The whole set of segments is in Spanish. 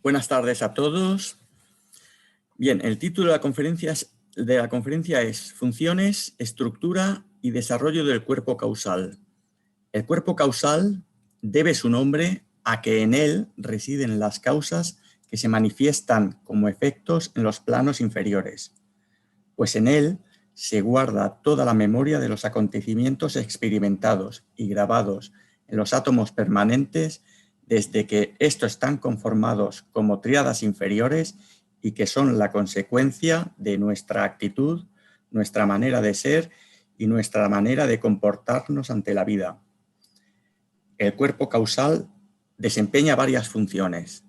Buenas tardes a todos. Bien, el título de la conferencia es Funciones, estructura y desarrollo del cuerpo causal. El cuerpo causal debe su nombre a que en él residen las causas que se manifiestan como efectos en los planos inferiores, pues en él se guarda toda la memoria de los acontecimientos experimentados y grabados en los átomos permanentes desde que estos están conformados como tríadas inferiores y que son la consecuencia de nuestra actitud, nuestra manera de ser y nuestra manera de comportarnos ante la vida. El cuerpo causal desempeña varias funciones.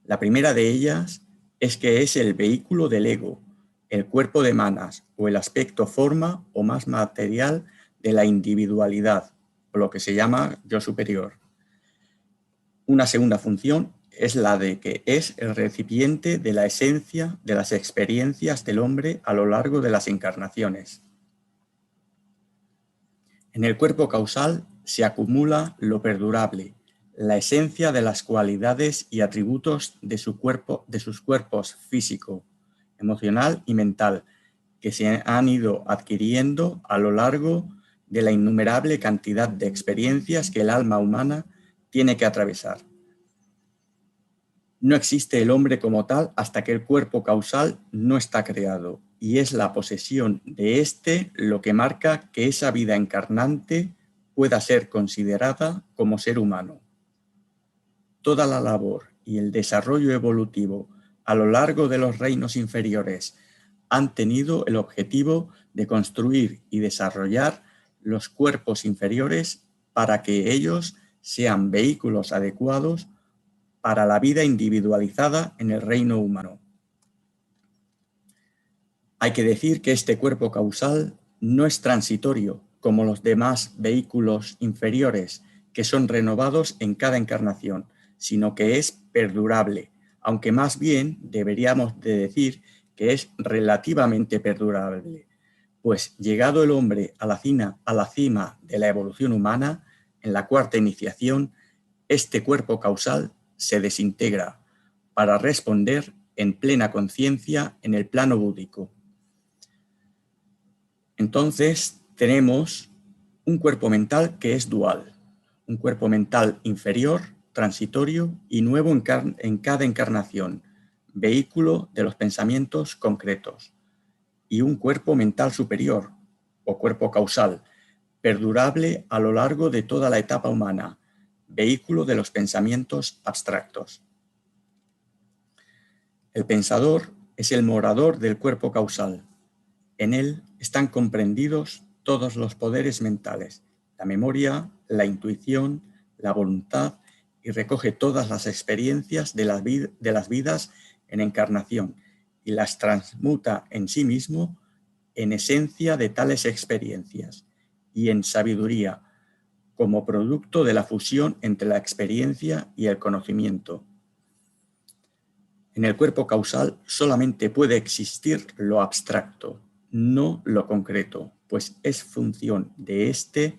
La primera de ellas es que es el vehículo del ego, el cuerpo de manas o el aspecto forma o más material de la individualidad, o lo que se llama yo superior. Una segunda función es la de que es el recipiente de la esencia de las experiencias del hombre a lo largo de las encarnaciones. En el cuerpo causal se acumula lo perdurable, la esencia de las cualidades y atributos de sus cuerpos físico, emocional y mental, que se han ido adquiriendo a lo largo de la innumerable cantidad de experiencias que el alma humana tiene que atravesar. No existe el hombre como tal hasta que el cuerpo causal no está creado, y es la posesión de éste lo que marca que esa vida encarnante pueda ser considerada como ser humano. Toda la labor y el desarrollo evolutivo a lo largo de los reinos inferiores han tenido el objetivo de construir y desarrollar los cuerpos inferiores para que ellos sean vehículos adecuados para la vida individualizada en el reino humano. Hay que decir que este cuerpo causal no es transitorio como los demás vehículos inferiores que son renovados en cada encarnación, sino que es perdurable, aunque más bien deberíamos de decir que es relativamente perdurable, pues llegado el hombre a la cima de la evolución humana, en la cuarta iniciación, este cuerpo causal se desintegra para responder en plena conciencia en el plano búdico. Entonces tenemos un cuerpo mental que es dual, un cuerpo mental inferior, transitorio y nuevo en cada encarnación, vehículo de los pensamientos concretos, y un cuerpo mental superior o cuerpo causal, perdurable a lo largo de toda la etapa humana, vehículo de los pensamientos abstractos. El pensador es el morador del cuerpo causal. En él están comprendidos todos los poderes mentales, la memoria, la intuición, la voluntad, y recoge todas las experiencias de las vidas en encarnación y las transmuta en sí mismo en esencia de tales experiencias y en sabiduría, como producto de la fusión entre la experiencia y el conocimiento. En el cuerpo causal solamente puede existir lo abstracto, no lo concreto, pues es función de éste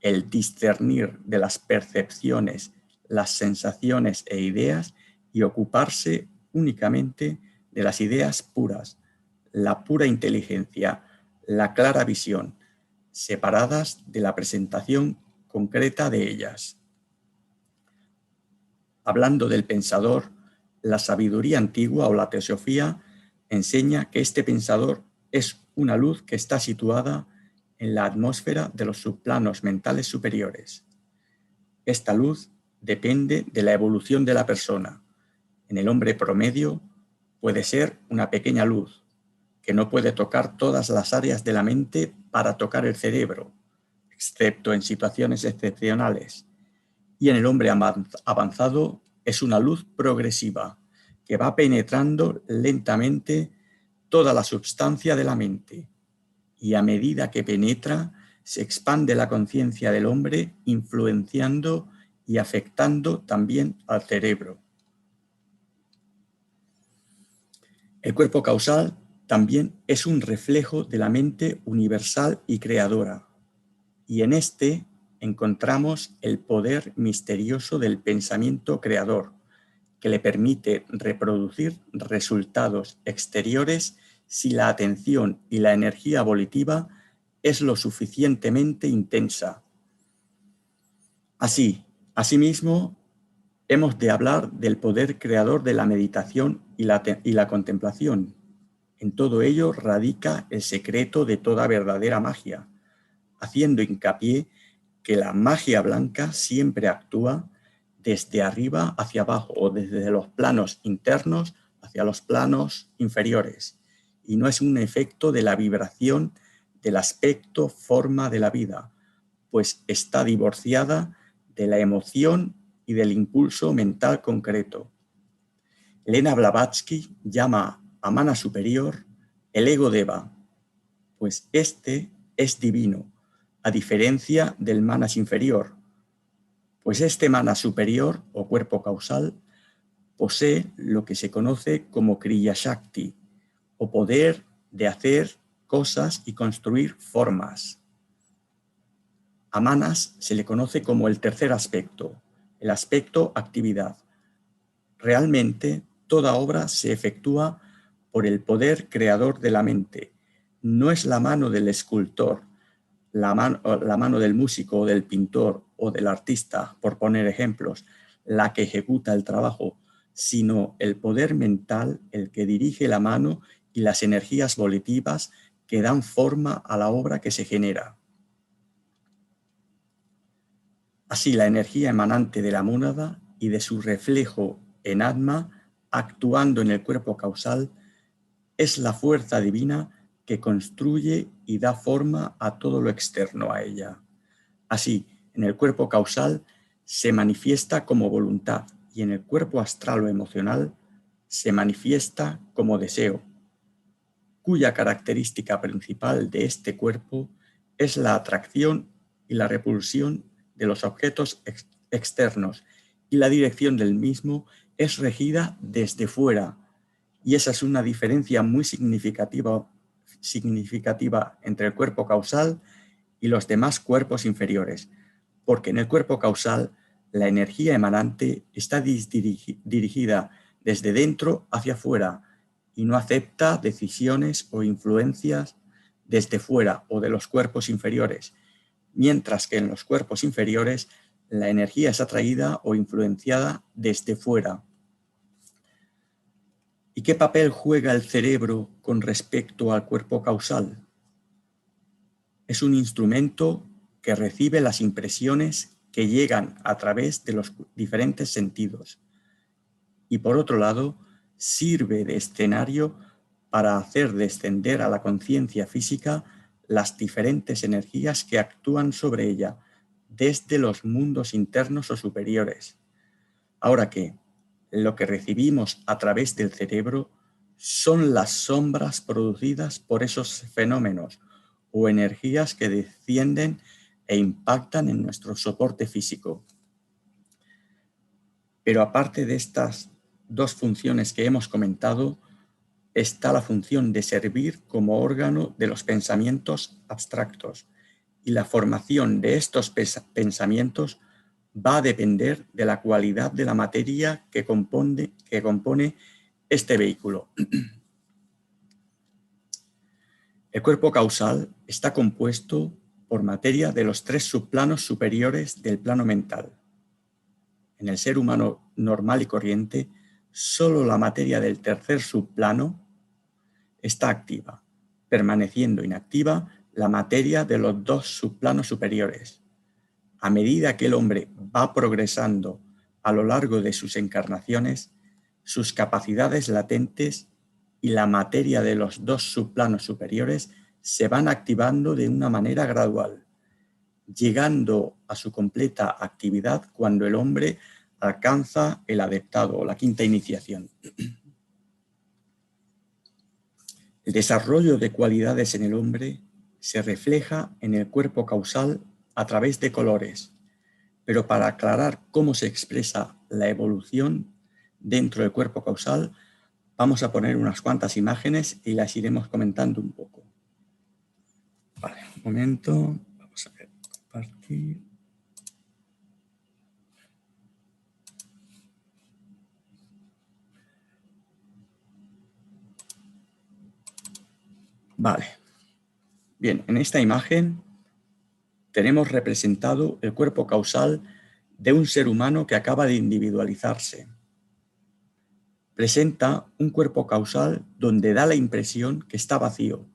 el discernir de las percepciones, las sensaciones e ideas y ocuparse únicamente de las ideas puras, la pura inteligencia, la clara visión, separadas de la presentación concreta de ellas. Hablando del pensador, la sabiduría antigua o la teosofía enseña que este pensador es una luz que está situada en la atmósfera de los subplanos mentales superiores. Esta luz depende de la evolución de la persona. En el hombre promedio puede ser una pequeña luz que no puede tocar todas las áreas de la mente para tocar el cerebro, excepto en situaciones excepcionales. Y en el hombre avanzado es una luz progresiva que va penetrando lentamente toda la substancia de la mente, y a medida que penetra se expande la conciencia del hombre, influenciando y afectando también al cerebro. El cuerpo causal también es un reflejo de la mente universal y creadora, y en este encontramos el poder misterioso del pensamiento creador, que le permite reproducir resultados exteriores si la atención y la energía volitiva es lo suficientemente intensa. Asimismo, hemos de hablar del poder creador de la meditación y la contemplación. En todo ello radica el secreto de toda verdadera magia, haciendo hincapié que la magia blanca siempre actúa desde arriba hacia abajo o desde los planos internos hacia los planos inferiores, y no es un efecto de la vibración del aspecto forma de la vida, pues está divorciada de la emoción y del impulso mental concreto. Elena Blavatsky llama a Mana superior el ego Deva, pues este es divino, a diferencia del Manas inferior, pues este Mana superior o cuerpo causal posee lo que se conoce como Kriya Shakti, o poder de hacer cosas y construir formas. A Manas se le conoce como el tercer aspecto, el aspecto actividad. Realmente, toda obra se efectúa por el poder creador de la mente. No es la mano del escultor, la mano del músico o del pintor o del artista, por poner ejemplos, la que ejecuta el trabajo, sino el poder mental el que dirige la mano y las energías volitivas que dan forma a la obra que se genera. Así, la energía emanante de la mónada y de su reflejo en Atma, actuando en el cuerpo causal, es la fuerza divina que construye y da forma a todo lo externo a ella. Así, en el cuerpo causal se manifiesta como voluntad y en el cuerpo astral o emocional se manifiesta como deseo, cuya característica principal de este cuerpo es la atracción y la repulsión de los objetos externos, y la dirección del mismo es regida desde fuera, y esa es una diferencia muy significativa entre el cuerpo causal y los demás cuerpos inferiores, porque en el cuerpo causal la energía emanante está dirigida desde dentro hacia afuera y no acepta decisiones o influencias desde fuera o de los cuerpos inferiores, mientras que en los cuerpos inferiores la energía es atraída o influenciada desde fuera. ¿Y qué papel juega el cerebro con respecto al cuerpo causal? Es un instrumento que recibe las impresiones que llegan a través de los diferentes sentidos y, por otro lado, sirve de escenario para hacer descender a la conciencia física las diferentes energías que actúan sobre ella desde los mundos internos o superiores. Ahora que lo que recibimos a través del cerebro son las sombras producidas por esos fenómenos o energías que descienden e impactan en nuestro soporte físico. Pero aparte de estas dos funciones que hemos comentado, está la función de servir como órgano de los pensamientos abstractos, y la formación de estos pensamientos va a depender de la cualidad de la materia que compone este vehículo. El cuerpo causal está compuesto por materia de los 3 subplanos superiores del plano mental. En el ser humano normal y corriente, solo la materia del tercer subplano está activa, permaneciendo inactiva la materia de los 2 subplanos superiores. A medida que el hombre va progresando a lo largo de sus encarnaciones, sus capacidades latentes y la materia de los 2 subplanos superiores se van activando de una manera gradual, llegando a su completa actividad cuando el hombre alcanza el adeptado o la quinta iniciación. El desarrollo de cualidades en el hombre se refleja en el cuerpo causal a través de colores, pero para aclarar cómo se expresa la evolución dentro del cuerpo causal, vamos a poner unas cuantas imágenes y las iremos comentando un poco. Vale, un momento, vamos a ver, compartir. Vale. Bien, en esta imagen tenemos representado el cuerpo causal de un ser humano que acaba de individualizarse. Presenta un cuerpo causal donde da la impresión que está vacío,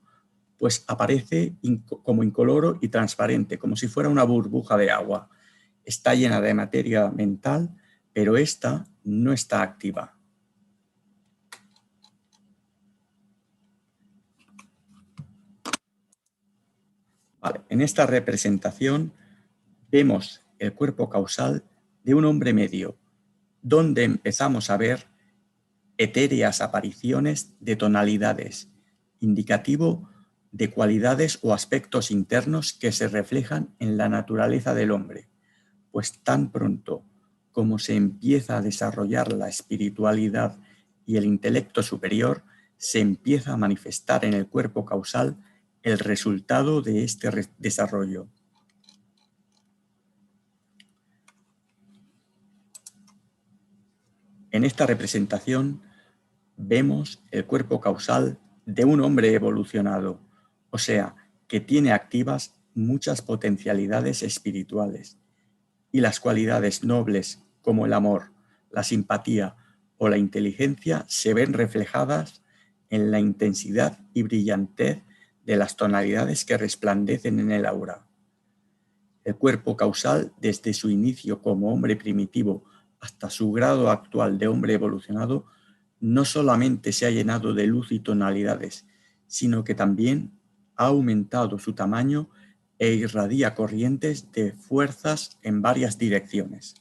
pues aparece como incoloro y transparente, como si fuera una burbuja de agua. Está llena de materia mental, pero esta no está activa. Vale, en esta representación vemos el cuerpo causal de un hombre medio, donde empezamos a ver etéreas apariciones de tonalidades, indicativo de cualidades o aspectos internos que se reflejan en la naturaleza del hombre, pues tan pronto como se empieza a desarrollar la espiritualidad y el intelecto superior, se empieza a manifestar en el cuerpo causal el resultado de este desarrollo. En esta representación vemos el cuerpo causal de un hombre evolucionado, o sea, que tiene activas muchas potencialidades espirituales, y las cualidades nobles como el amor, la simpatía o la inteligencia se ven reflejadas en la intensidad y brillantez de las tonalidades que resplandecen en el aura. El cuerpo causal, desde su inicio como hombre primitivo hasta su grado actual de hombre evolucionado, no solamente se ha llenado de luz y tonalidades, sino que también ha aumentado su tamaño e irradia corrientes de fuerzas en varias direcciones.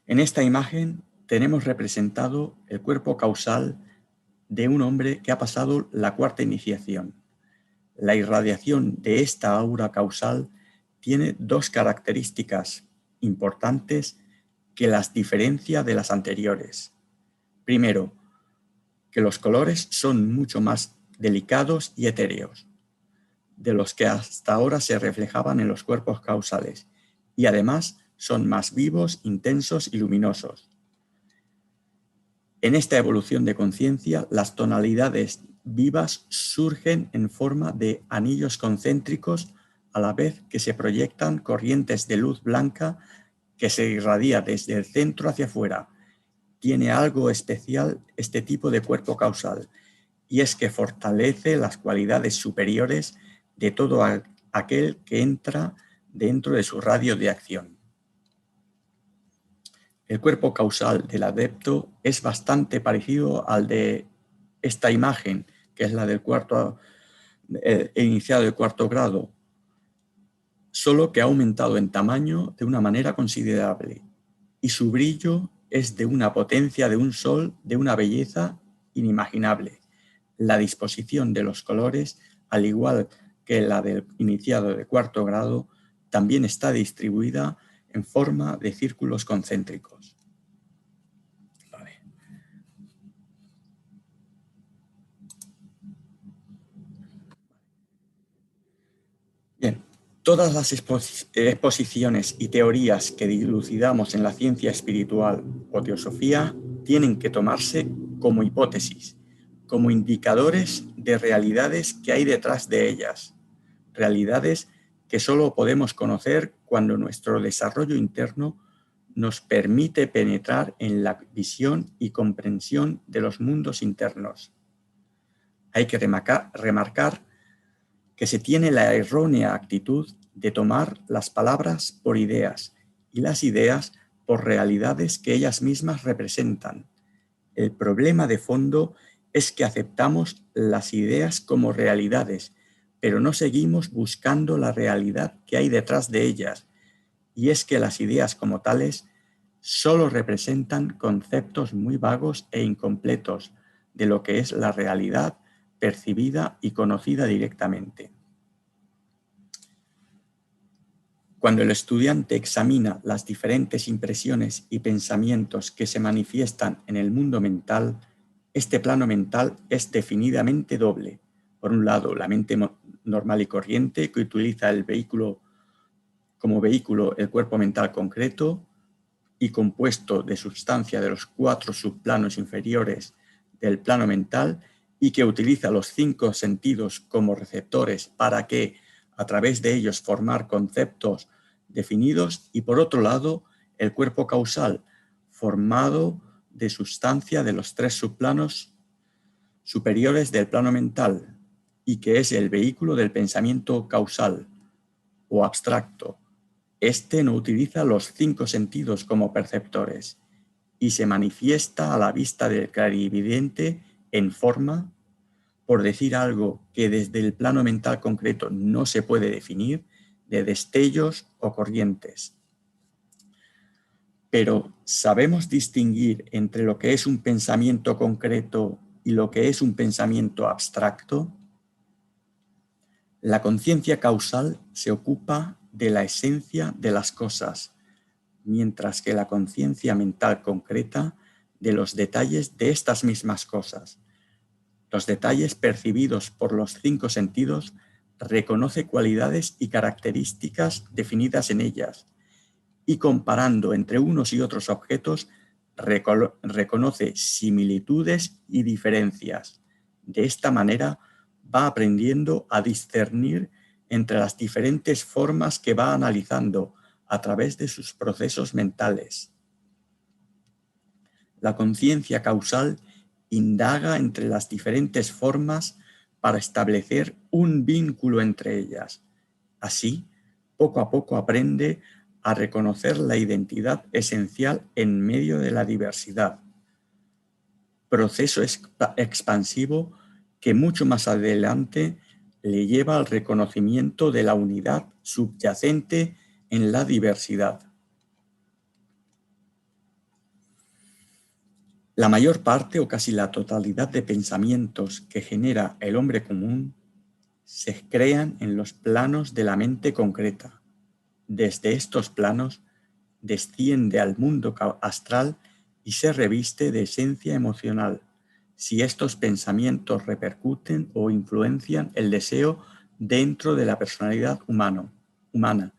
En esta imagen tenemos representado el cuerpo causal de un hombre que ha pasado la cuarta iniciación. La irradiación de esta aura causal tiene dos características importantes que las diferencia de las anteriores. Primero, que los colores son mucho más delicados y etéreos de los que hasta ahora se reflejaban en los cuerpos causales, y además son más vivos, intensos y luminosos. En esta evolución de conciencia, las tonalidades vivas surgen en forma de anillos concéntricos a la vez que se proyectan corrientes de luz blanca que se irradia desde el centro hacia afuera. Tiene algo especial este tipo de cuerpo causal, y es que fortalece las cualidades superiores de todo aquel que entra dentro de su radio de acción. El cuerpo causal del adepto es bastante parecido al de esta imagen, que es la del iniciado del cuarto grado, solo que ha aumentado en tamaño de una manera considerable, y su brillo es de una potencia de un sol, de una belleza inimaginable. La disposición de los colores, al igual que la del iniciado de cuarto grado, también está distribuida en forma de círculos concéntricos. Vale. Bien, todas las exposiciones y teorías que dilucidamos en la ciencia espiritual o teosofía tienen que tomarse como hipótesis, como indicadores de realidades que hay detrás de ellas, realidades que solo podemos conocer cuando nuestro desarrollo interno nos permite penetrar en la visión y comprensión de los mundos internos. Hay que remarcar que se tiene la errónea actitud de tomar las palabras por ideas y las ideas por realidades que ellas mismas representan. El problema de fondo es que aceptamos las ideas como realidades, pero no seguimos buscando la realidad que hay detrás de ellas, y es que las ideas como tales solo representan conceptos muy vagos e incompletos de lo que es la realidad percibida y conocida directamente. Cuando el estudiante examina las diferentes impresiones y pensamientos que se manifiestan en el mundo mental, este plano mental es definidamente doble. Por un lado, la mente normal y corriente, que utiliza como vehículo el cuerpo mental concreto, y compuesto de sustancia de los 4 subplanos inferiores del plano mental y que utiliza los 5 sentidos como receptores para que, a través de ellos, formar conceptos definidos, y por otro lado, el cuerpo causal, formado de sustancia de los 3 subplanos superiores del plano mental y que es el vehículo del pensamiento causal o abstracto. Este no utiliza los 5 sentidos como perceptores y se manifiesta a la vista del clarividente en forma, por decir algo que desde el plano mental concreto no se puede definir, de destellos o corrientes. Pero ¿sabemos distinguir entre lo que es un pensamiento concreto y lo que es un pensamiento abstracto? La conciencia causal se ocupa de la esencia de las cosas, mientras que la conciencia mental concreta de los detalles de estas mismas cosas. Los detalles percibidos por los 5 sentidos reconoce cualidades y características definidas en ellas, y comparando entre unos y otros objetos reconoce similitudes y diferencias. De esta manera va aprendiendo a discernir entre las diferentes formas que va analizando a través de sus procesos mentales. La conciencia causal indaga entre las diferentes formas para establecer un vínculo entre ellas. Así, poco a poco aprende a reconocer la identidad esencial en medio de la diversidad. Proceso expansivo que mucho más adelante le lleva al reconocimiento de la unidad subyacente en la diversidad. La mayor parte o casi la totalidad de pensamientos que genera el hombre común se crean en los planos de la mente concreta. Desde estos planos desciende al mundo astral y se reviste de esencia emocional, si estos pensamientos repercuten o influencian el deseo dentro de la personalidad humana.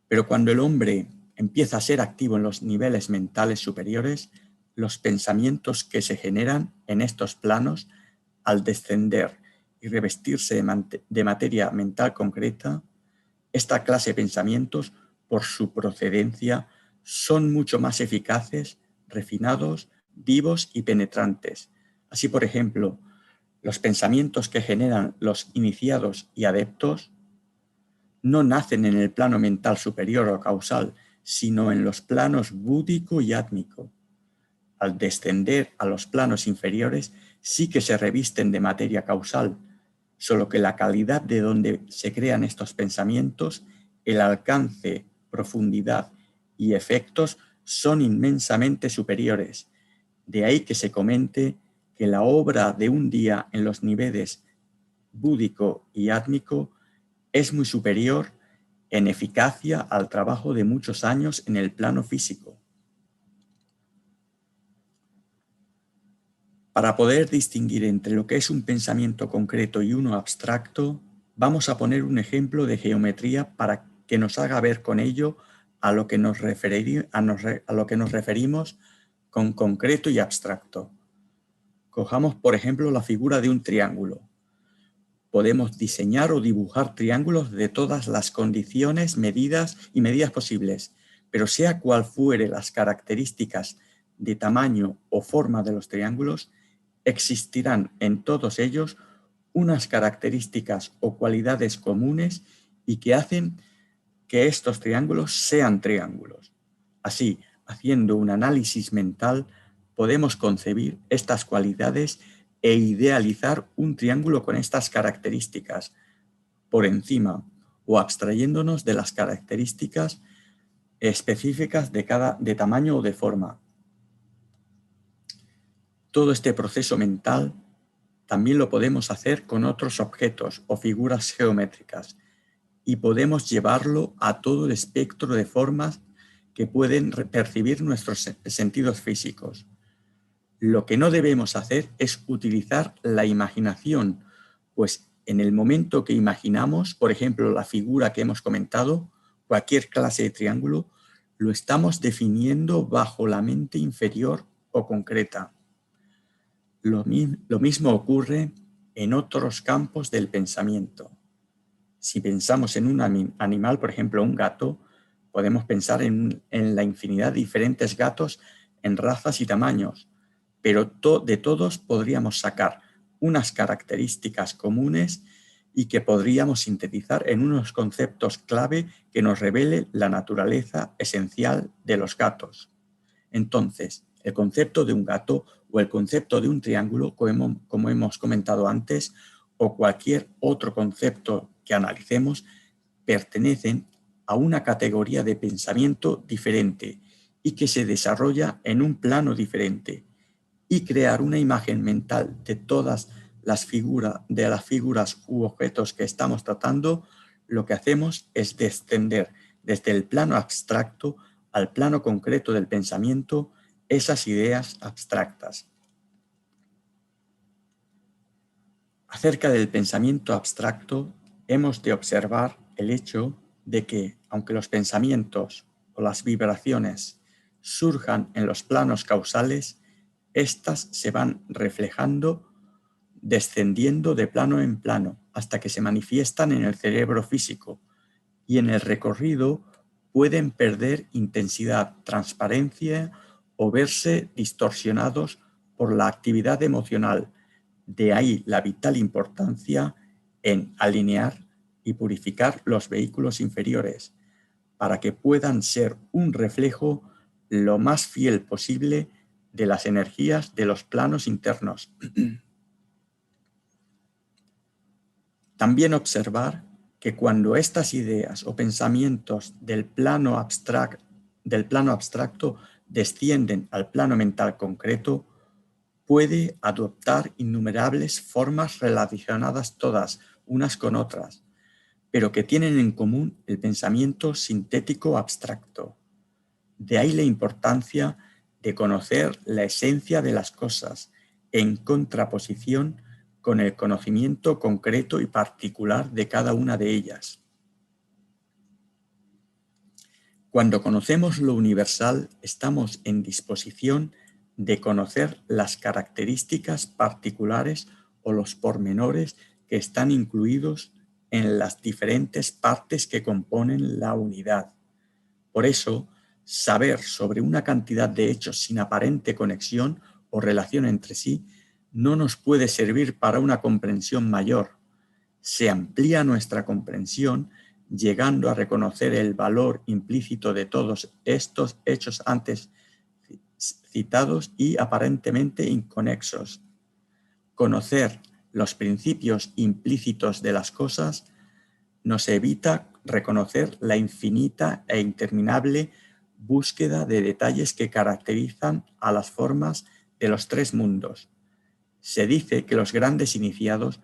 Pero cuando el hombre empieza a ser activo en los niveles mentales superiores, los pensamientos que se generan en estos planos, al descender y revestirse de materia mental concreta, esta clase de pensamientos, por su procedencia, son mucho más eficaces, refinados, vivos y penetrantes. Así, por ejemplo, los pensamientos que generan los iniciados y adeptos no nacen en el plano mental superior o causal, sino en los planos búdico y átmico. Al descender a los planos inferiores sí que se revisten de materia causal, solo que la calidad de donde se crean estos pensamientos, el alcance, profundidad y efectos son inmensamente superiores. De ahí que se comente que la obra de un día en los niveles búdico y átmico es muy superior en eficacia al trabajo de muchos años en el plano físico. Para poder distinguir entre lo que es un pensamiento concreto y uno abstracto, vamos a poner un ejemplo de geometría para que nos haga ver con ello a lo que nos referimos con concreto y abstracto. Cojamos, por ejemplo, la figura de un triángulo. Podemos diseñar o dibujar triángulos de todas las condiciones, medidas posibles, pero sea cual fuere las características de tamaño o forma de los triángulos, existirán en todos ellos unas características o cualidades comunes y que hacen que estos triángulos sean triángulos. Así, haciendo un análisis mental, podemos concebir estas cualidades e idealizar un triángulo con estas características por encima o abstrayéndonos de las características específicas de tamaño o de forma. Todo este proceso mental también lo podemos hacer con otros objetos o figuras geométricas y podemos llevarlo a todo el espectro de formas que pueden percibir nuestros sentidos físicos. Lo que no debemos hacer es utilizar la imaginación, pues en el momento que imaginamos, por ejemplo, la figura que hemos comentado, cualquier clase de triángulo, lo estamos definiendo bajo la mente inferior o concreta. Lo mismo ocurre en otros campos del pensamiento. Si pensamos en un animal, por ejemplo, un gato, podemos pensar en la infinidad de diferentes gatos en razas y tamaños, pero de todos podríamos sacar unas características comunes y que podríamos sintetizar en unos conceptos clave que nos revele la naturaleza esencial de los gatos. Entonces, el concepto de un gato o el concepto de un triángulo, como hemos comentado antes, o cualquier otro concepto que analicemos, pertenecen a una categoría de pensamiento diferente y que se desarrolla en un plano diferente. Y crear una imagen mental de todas las figuras u objetos que estamos tratando, lo que hacemos es descender desde el plano abstracto al plano concreto del pensamiento esas ideas abstractas. Acerca del pensamiento abstracto, hemos de observar el hecho de que, aunque los pensamientos o las vibraciones surjan en los planos causales, éstas se van reflejando, descendiendo de plano en plano, hasta que se manifiestan en el cerebro físico, y en el recorrido pueden perder intensidad, transparencia o verse distorsionados por la actividad emocional. De ahí la vital importancia en alinear y purificar los vehículos inferiores para que puedan ser un reflejo lo más fiel posible de las energías de los planos internos. También observar que cuando estas ideas o pensamientos del plano abstracto descienden al plano mental concreto, puede adoptar innumerables formas relacionadas todas unas con otras, pero que tienen en común el pensamiento sintético abstracto. De ahí la importancia de conocer la esencia de las cosas en contraposición con el conocimiento concreto y particular de cada una de ellas. Cuando conocemos lo universal, estamos en disposición de conocer las características particulares o los pormenores que están incluidos en las diferentes partes que componen la unidad. Por eso, saber sobre una cantidad de hechos sin aparente conexión o relación entre sí no nos puede servir para una comprensión mayor. Se amplía nuestra comprensión llegando a reconocer el valor implícito de todos estos hechos antes citados y aparentemente inconexos. Conocer los principios implícitos de las cosas nos evita reconocer la infinita e interminable búsqueda de detalles que caracterizan a las formas de los tres mundos. Se dice que los grandes iniciados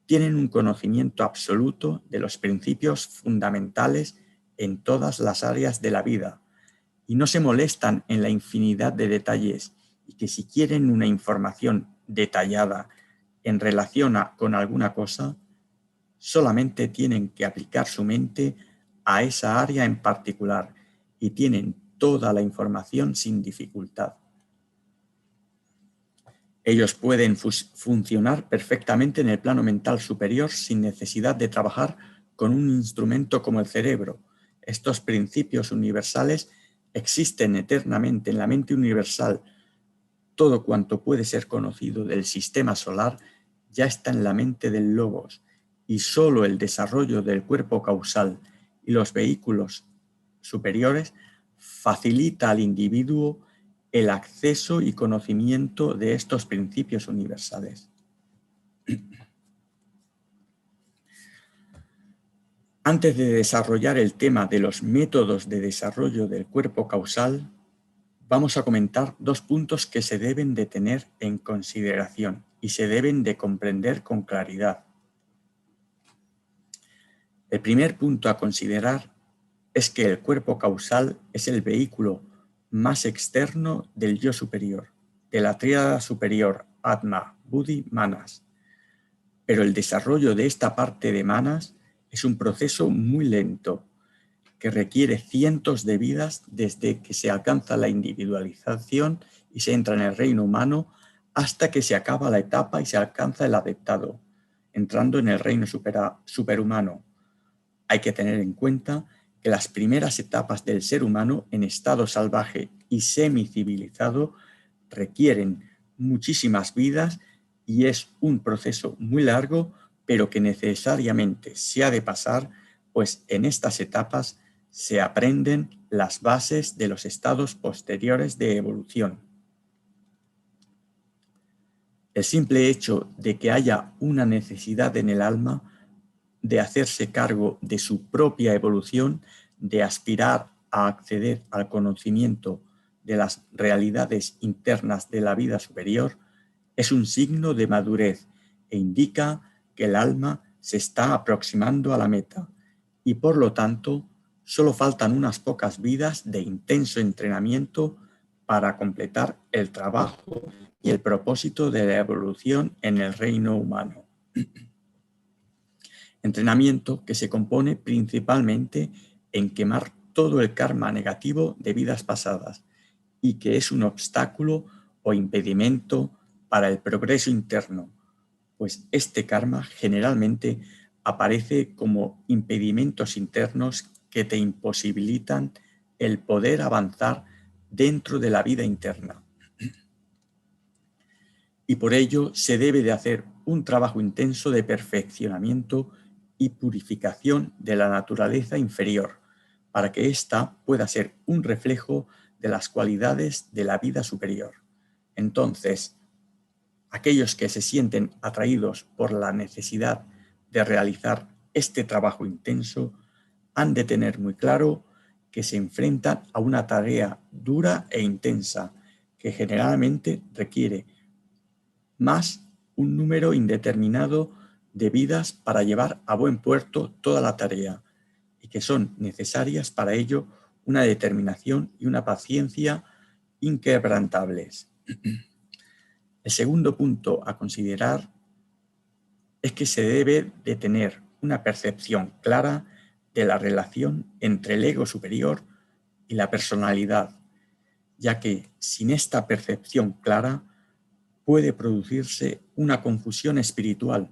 tienen un conocimiento absoluto de los principios fundamentales en todas las áreas de la vida y no se molestan en la infinidad de detalles, y que si quieren una información detallada en relación con alguna cosa, solamente tienen que aplicar su mente a esa área en particular y tienen toda la información sin dificultad. Ellos pueden funcionar perfectamente en el plano mental superior sin necesidad de trabajar con un instrumento como el cerebro. Estos principios universales existen eternamente en la mente universal. Todo cuanto puede ser conocido del sistema solar ya está en la mente del Logos, y solo el desarrollo del cuerpo causal y los vehículos superiores facilita al individuo el acceso y conocimiento de estos principios universales. Antes de desarrollar el tema de los métodos de desarrollo del cuerpo causal, vamos a comentar dos puntos que se deben de tener en consideración y se deben de comprender con claridad. El primer punto a considerar es que el cuerpo causal es el vehículo más externo del yo superior, de la tríada superior Atma, Buddhi, Manas. Pero el desarrollo de esta parte de Manas es un proceso muy lento. que requiere cientos de vidas desde que se alcanza la individualización y se entra en el reino humano hasta que se acaba la etapa y se alcanza el adeptado, entrando en el reino superhumano. Hay que tener en cuenta que las primeras etapas del ser humano en estado salvaje y semicivilizado requieren muchísimas vidas y es un proceso muy largo, pero que necesariamente se ha de pasar, pues en estas etapas se aprenden las bases de los estados posteriores de evolución. El simple hecho de que haya una necesidad en el alma de hacerse cargo de su propia evolución, de aspirar a acceder al conocimiento de las realidades internas de la vida superior, es un signo de madurez e indica que el alma se está aproximando a la meta y por lo tanto solo faltan unas pocas vidas de intenso entrenamiento para completar el trabajo y el propósito de la evolución en el reino humano. Entrenamiento que se compone principalmente en quemar todo el karma negativo de vidas pasadas y que es un obstáculo o impedimento para el progreso interno, pues este karma generalmente aparece como impedimentos internos que te imposibilitan el poder avanzar dentro de la vida interna. Y por ello se debe de hacer un trabajo intenso de perfeccionamiento y purificación de la naturaleza inferior, para que ésta pueda ser un reflejo de las cualidades de la vida superior. Entonces, aquellos que se sienten atraídos por la necesidad de realizar este trabajo intenso han de tener muy claro que se enfrentan a una tarea dura e intensa que generalmente requiere más un número indeterminado de vidas para llevar a buen puerto toda la tarea y que son necesarias para ello una determinación y una paciencia inquebrantables. El segundo punto a considerar es que se debe de tener una percepción clara de la relación entre el ego superior y la personalidad, ya que sin esta percepción clara puede producirse una confusión espiritual,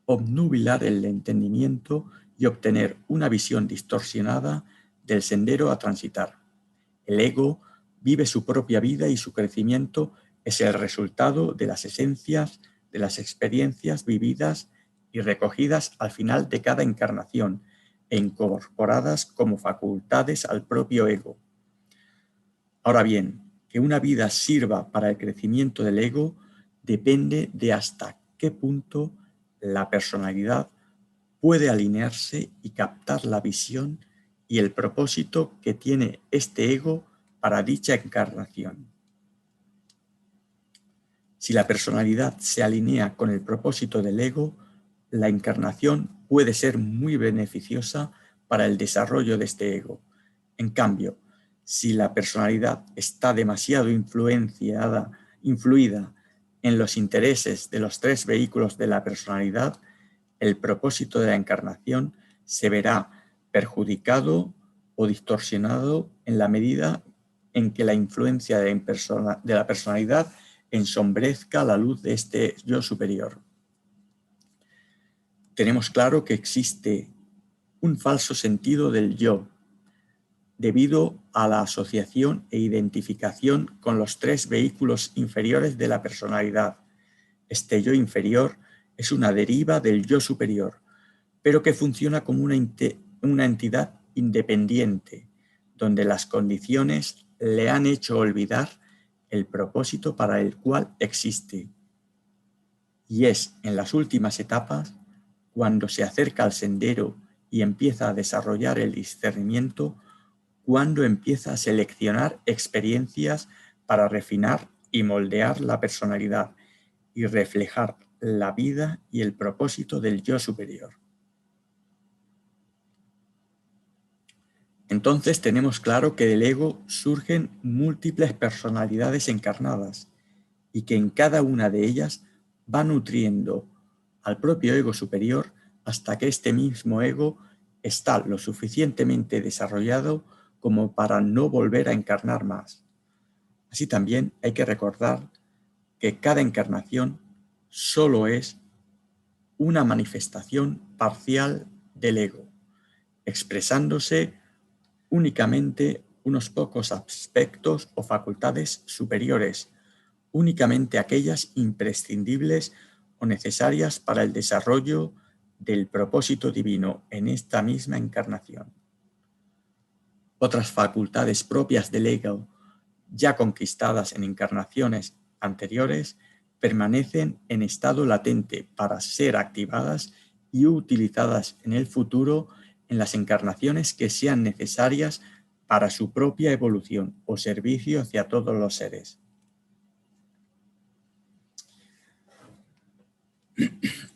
obnubilar el entendimiento y obtener una visión distorsionada del sendero a transitar. El ego vive su propia vida y su crecimiento es el resultado de las esencias de las experiencias vividas y recogidas al final de cada encarnación e incorporadas como facultades al propio ego. Ahora bien, que una vida sirva para el crecimiento del ego depende de hasta qué punto la personalidad puede alinearse y captar la visión y el propósito que tiene este ego para dicha encarnación. Si la personalidad se alinea con el propósito del ego, la encarnación puede ser muy beneficiosa para el desarrollo de este ego. En cambio, si la personalidad está demasiado influida en los intereses de los tres vehículos de la personalidad, el propósito de la encarnación se verá perjudicado o distorsionado en la medida en que la influencia de la personalidad ensombrezca la luz de este yo superior. Tenemos claro que existe un falso sentido del yo, debido a la asociación e identificación con los tres vehículos inferiores de la personalidad. Este yo inferior es una deriva del yo superior, pero que funciona como una entidad independiente, donde las condiciones le han hecho olvidar el propósito para el cual existe. Y es en las últimas etapas, cuando se acerca al sendero y empieza a desarrollar el discernimiento, cuando empieza a seleccionar experiencias para refinar y moldear la personalidad y reflejar la vida y el propósito del yo superior. Entonces tenemos claro que del ego surgen múltiples personalidades encarnadas y que en cada una de ellas va nutriendo al propio ego superior hasta que este mismo ego está lo suficientemente desarrollado como para no volver a encarnar más. Así también hay que recordar que cada encarnación solo es una manifestación parcial del ego, expresándose únicamente unos pocos aspectos o facultades superiores, únicamente aquellas imprescindibles o necesarias para el desarrollo del propósito divino en esta misma encarnación. Otras facultades propias del ego, ya conquistadas en encarnaciones anteriores, permanecen en estado latente para ser activadas y utilizadas en el futuro en las encarnaciones que sean necesarias para su propia evolución o servicio hacia todos los seres.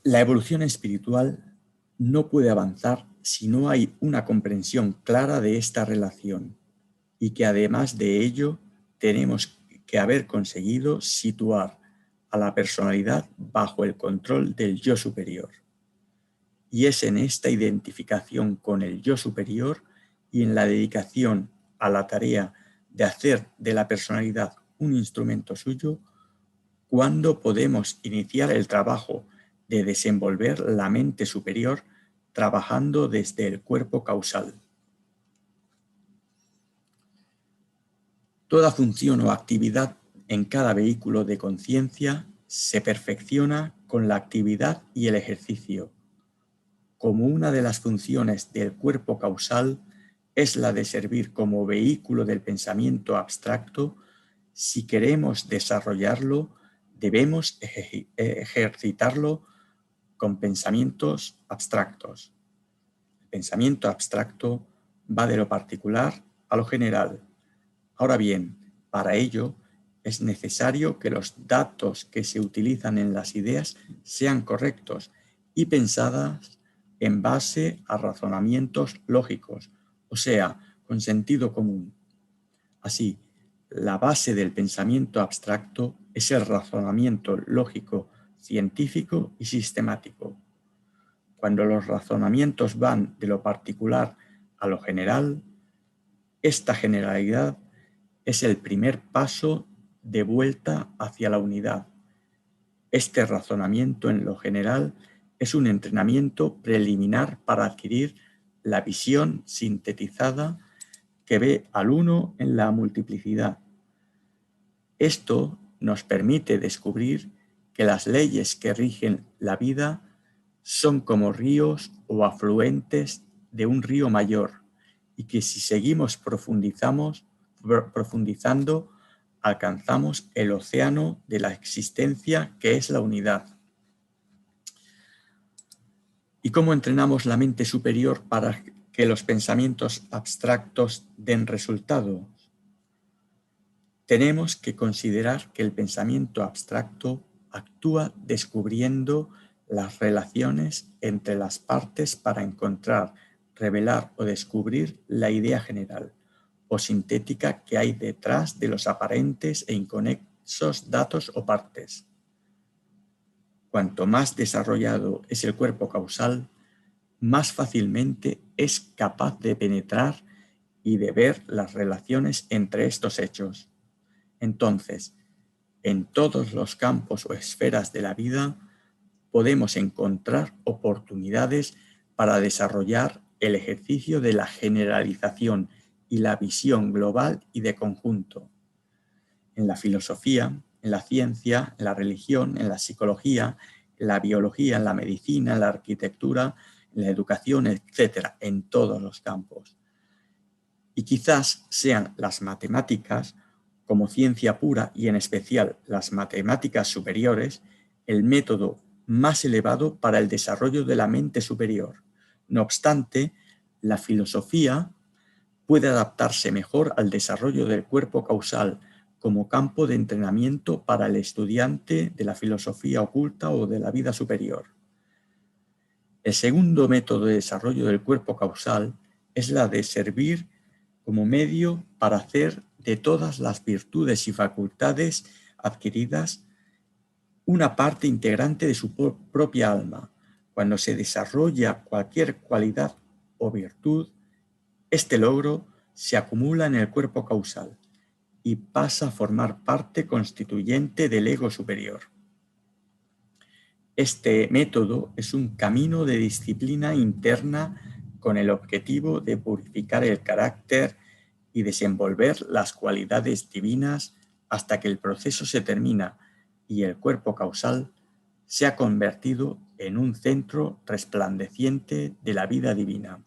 La evolución espiritual no puede avanzar si no hay una comprensión clara de esta relación, y que además de ello tenemos que haber conseguido situar a la personalidad bajo el control del yo superior. Y es en esta identificación con el yo superior y en la dedicación a la tarea de hacer de la personalidad un instrumento suyo cuando podemos iniciar el trabajo de desenvolver la mente superior trabajando desde el cuerpo causal. Toda función o actividad en cada vehículo de conciencia se perfecciona con la actividad y el ejercicio. Como una de las funciones del cuerpo causal es la de servir como vehículo del pensamiento abstracto, si queremos desarrollarlo, debemos ejercitarlo con pensamientos abstractos. El pensamiento abstracto va de lo particular a lo general. Ahora bien, para ello es necesario que los datos que se utilizan en las ideas sean correctos y pensadas en base a razonamientos lógicos, o sea, con sentido común. Así, la base del pensamiento abstracto es el razonamiento lógico, científico y sistemático. Cuando los razonamientos van de lo particular a lo general, esta generalidad es el primer paso de vuelta hacia la unidad. Este razonamiento en lo general es un entrenamiento preliminar para adquirir la visión sintetizada que ve al uno en la multiplicidad. Esto nos permite descubrir que las leyes que rigen la vida son como ríos o afluentes de un río mayor y que si seguimos profundizando, alcanzamos el océano de la existencia que es la unidad. ¿Y cómo entrenamos la mente superior para que los pensamientos abstractos den resultado? Tenemos que considerar que el pensamiento abstracto actúa descubriendo las relaciones entre las partes para encontrar, revelar o descubrir la idea general o sintética que hay detrás de los aparentes e inconexos datos o partes. Cuanto más desarrollado es el cuerpo causal, más fácilmente es capaz de penetrar y de ver las relaciones entre estos hechos. Entonces, en todos los campos o esferas de la vida, podemos encontrar oportunidades para desarrollar el ejercicio de la generalización y la visión global y de conjunto. En la filosofía, en la ciencia, en la religión, en la psicología, en la biología, en la medicina, en la arquitectura, en la educación, etcétera, en todos los campos. Y quizás sean las matemáticas, como ciencia pura y en especial las matemáticas superiores, el método más elevado para el desarrollo de la mente superior. No obstante, la filosofía puede adaptarse mejor al desarrollo del cuerpo causal como campo de entrenamiento para el estudiante de la filosofía oculta o de la vida superior. El segundo método de desarrollo del cuerpo causal es la de servir como medio para hacer de todas las virtudes y facultades adquiridas una parte integrante de su propia alma. Cuando se desarrolla cualquier cualidad o virtud, este logro se acumula en el cuerpo causal y pasa a formar parte constituyente del ego superior. Este método es un camino de disciplina interna con el objetivo de purificar el carácter y desenvolver las cualidades divinas hasta que el proceso se termina y el cuerpo causal se ha convertido en un centro resplandeciente de la vida divina.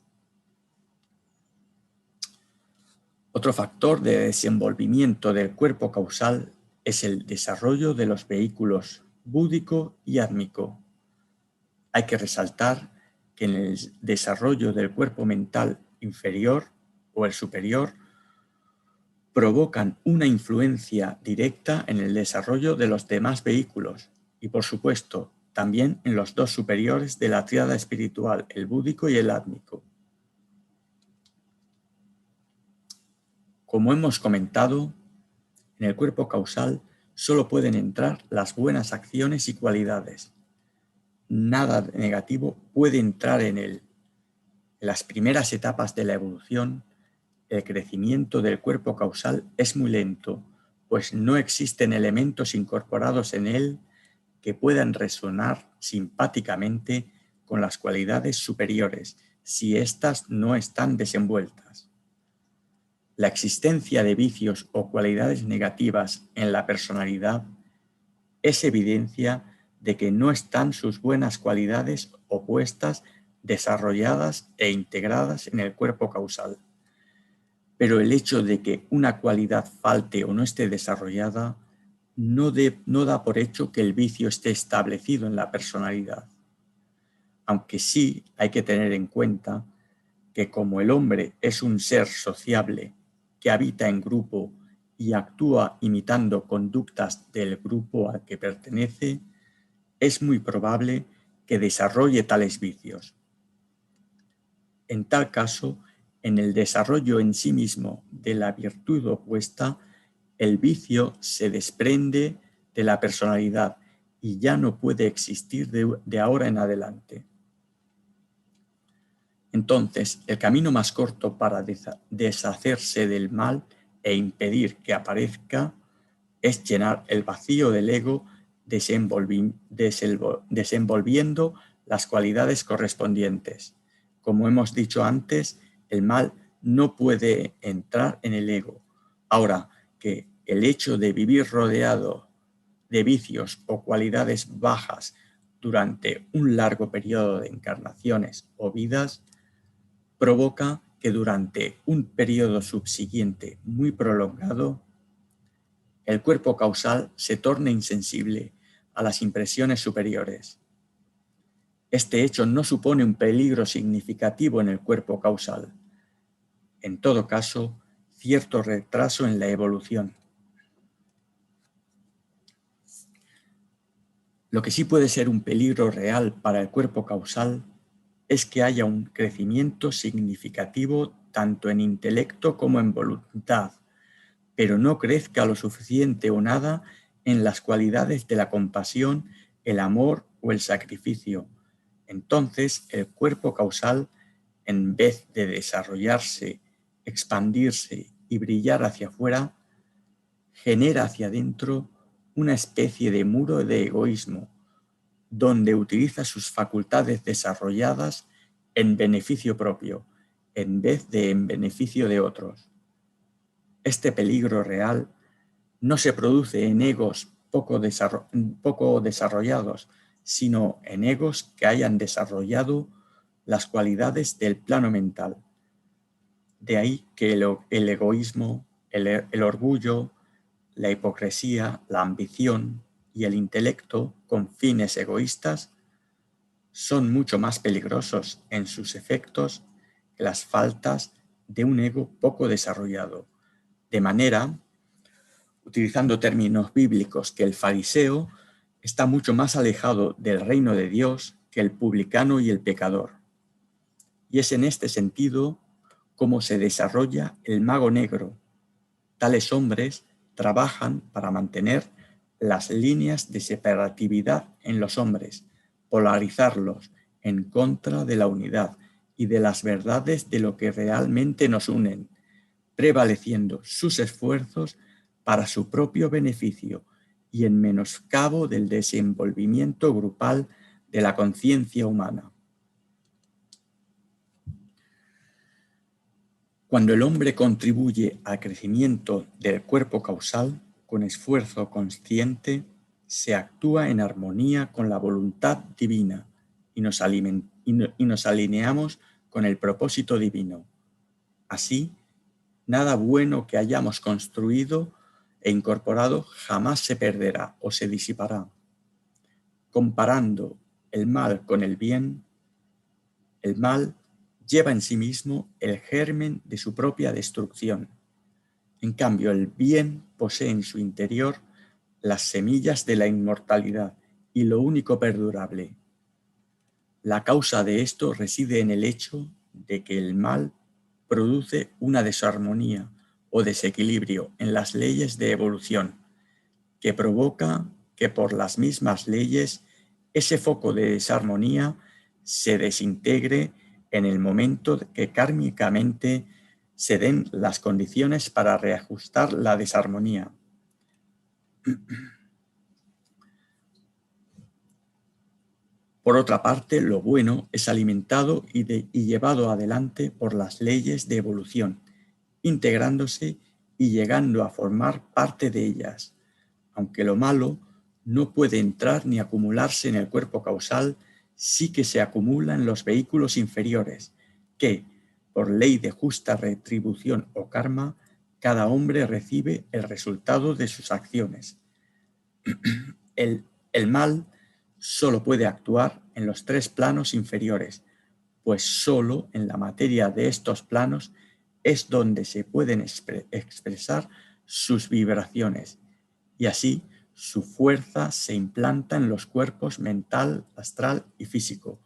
Otro factor de desenvolvimiento del cuerpo causal es el desarrollo de los vehículos búdico y átmico. Hay que resaltar que en el desarrollo del cuerpo mental inferior o el superior provocan una influencia directa en el desarrollo de los demás vehículos y, por supuesto, también en los dos superiores de la tríada espiritual, el búdico y el átmico. Como hemos comentado, en el cuerpo causal solo pueden entrar las buenas acciones y cualidades. Nada negativo puede entrar en él. En las primeras etapas de la evolución, el crecimiento del cuerpo causal es muy lento, pues no existen elementos incorporados en él que puedan resonar simpáticamente con las cualidades superiores si éstas no están desenvueltas. La existencia de vicios o cualidades negativas en la personalidad es evidencia de que no están sus buenas cualidades opuestas, desarrolladas e integradas en el cuerpo causal. Pero el hecho de que una cualidad falte o no esté desarrollada no da por hecho que el vicio esté establecido en la personalidad. Aunque sí hay que tener en cuenta que como el hombre es un ser sociable que habita en grupo y actúa imitando conductas del grupo al que pertenece, es muy probable que desarrolle tales vicios. En tal caso, en el desarrollo en sí mismo de la virtud opuesta, el vicio se desprende de la personalidad y ya no puede existir de ahora en adelante. Entonces, el camino más corto para deshacerse del mal e impedir que aparezca es llenar el vacío del ego desenvolviendo las cualidades correspondientes. Como hemos dicho antes, el mal no puede entrar en el ego. Ahora que el hecho de vivir rodeado de vicios o cualidades bajas durante un largo periodo de encarnaciones o vidas provoca que durante un periodo subsiguiente muy prolongado el cuerpo causal se torne insensible a las impresiones superiores. Este hecho no supone un peligro significativo en el cuerpo causal. En todo caso, cierto retraso en la evolución. Lo que sí puede ser un peligro real para el cuerpo causal es que haya un crecimiento significativo tanto en intelecto como en voluntad, pero no crezca lo suficiente o nada en las cualidades de la compasión, el amor o el sacrificio. Entonces, el cuerpo causal, en vez de desarrollarse, expandirse y brillar hacia afuera, genera hacia adentro una especie de muro de egoísmo, donde utiliza sus facultades desarrolladas en beneficio propio, en vez de en beneficio de otros. Este peligro real no se produce en egos poco desarrollados, sino en egos que hayan desarrollado las cualidades del plano mental. De ahí que el egoísmo, el orgullo, la hipocresía, la ambición y el intelecto con fines egoístas son mucho más peligrosos en sus efectos que las faltas de un ego poco desarrollado. De manera, utilizando términos bíblicos, que el fariseo está mucho más alejado del reino de Dios que el publicano y el pecador. Y es en este sentido como se desarrolla el mago negro. Tales hombres trabajan para mantener las líneas de separatividad en los hombres, polarizarlos en contra de la unidad y de las verdades de lo que realmente nos unen, prevaleciendo sus esfuerzos para su propio beneficio y en menoscabo del desenvolvimiento grupal de la conciencia humana. Cuando el hombre contribuye al crecimiento del cuerpo causal con esfuerzo consciente, se actúa en armonía con la voluntad divina y nos alineamos con el propósito divino. Así, nada bueno que hayamos construido e incorporado jamás se perderá o se disipará. Comparando el mal con el bien, el mal lleva en sí mismo el germen de su propia destrucción. En cambio, el bien posee en su interior las semillas de la inmortalidad y lo único perdurable. La causa de esto reside en el hecho de que el mal produce una desarmonía o desequilibrio en las leyes de evolución, que provoca que por las mismas leyes ese foco de desarmonía se desintegre en el momento que kármicamente se den las condiciones para reajustar la desarmonía. Por otra parte, lo bueno es alimentado y llevado adelante por las leyes de evolución, integrándose y llegando a formar parte de ellas, aunque lo malo no puede entrar ni acumularse en el cuerpo causal, sí que se acumula en los vehículos inferiores, que, por ley de justa retribución o karma, cada hombre recibe el resultado de sus acciones. El mal solo puede actuar en los 3 planos inferiores, pues solo en la materia de estos planos es donde se pueden expresar sus vibraciones, y así su fuerza se implanta en los cuerpos mental, astral y físico,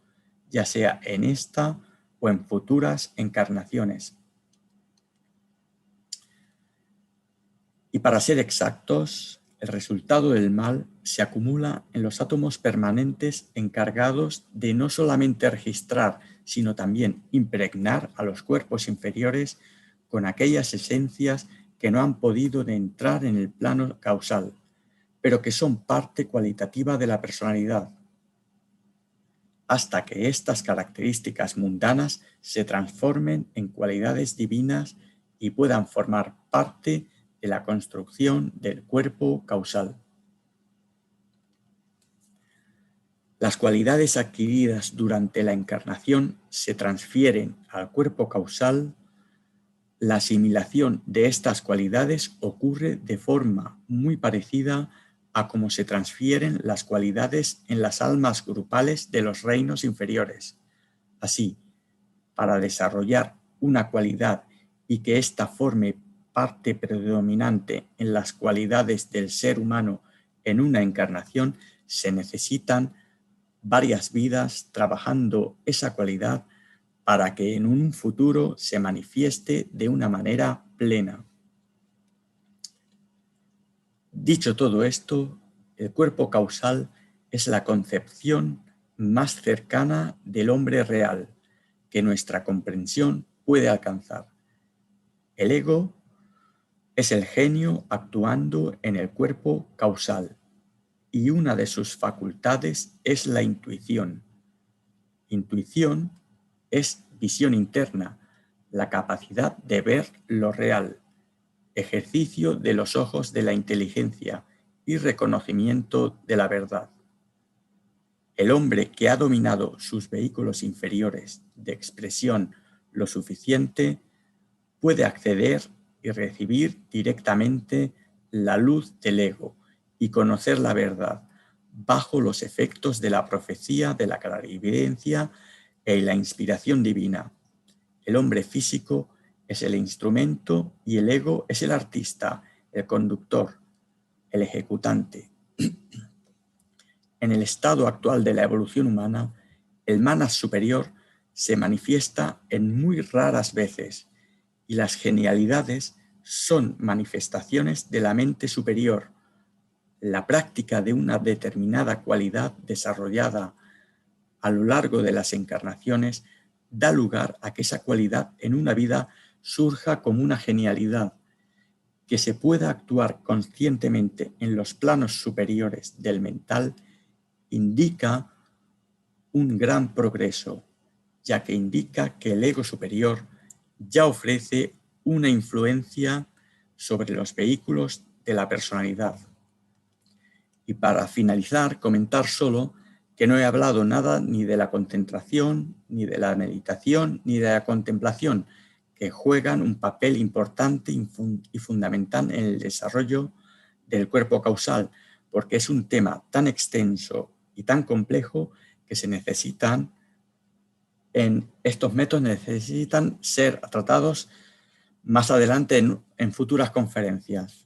ya sea en esta o en futuras encarnaciones. Y para ser exactos, el resultado del mal se acumula en los átomos permanentes encargados de no solamente registrar, sino también impregnar a los cuerpos inferiores con aquellas esencias que no han podido entrar en el plano causal, pero que son parte cualitativa de la personalidad, hasta que estas características mundanas se transformen en cualidades divinas y puedan formar parte de la construcción del cuerpo causal. Las cualidades adquiridas durante la encarnación se transfieren al cuerpo causal. La asimilación de estas cualidades ocurre de forma muy parecida a cómo se transfieren las cualidades en las almas grupales de los reinos inferiores. Así, para desarrollar una cualidad y que ésta forme parte predominante en las cualidades del ser humano en una encarnación, se necesitan varias vidas trabajando esa cualidad para que en un futuro se manifieste de una manera plena. Dicho todo esto, el cuerpo causal es la concepción más cercana del hombre real que nuestra comprensión puede alcanzar. El ego es el genio actuando en el cuerpo causal y una de sus facultades es la intuición. Intuición es visión interna, la capacidad de ver lo real, ejercicio de los ojos de la inteligencia y reconocimiento de la verdad. El hombre que ha dominado sus vehículos inferiores de expresión lo suficiente puede acceder y recibir directamente la luz del ego y conocer la verdad bajo los efectos de la profecía, de la clarividencia y la inspiración divina. El hombre físico es el instrumento y el ego es el artista, el conductor, el ejecutante. En el estado actual de la evolución humana, el manas superior se manifiesta en muy raras veces y las genialidades son manifestaciones de la mente superior. La práctica de una determinada cualidad desarrollada a lo largo de las encarnaciones da lugar a que esa cualidad en una vida surja como una genialidad, que se pueda actuar conscientemente en los planos superiores del mental, indica un gran progreso, ya que indica que el ego superior ya ofrece una influencia sobre los vehículos de la personalidad. Y para finalizar, comentar solo que no he hablado nada ni de la concentración, ni de la meditación, ni de la contemplación, que juegan un papel importante y fundamental en el desarrollo del cuerpo causal, porque es un tema tan extenso y tan complejo que se necesitan, estos métodos necesitan ser tratados más adelante en futuras conferencias.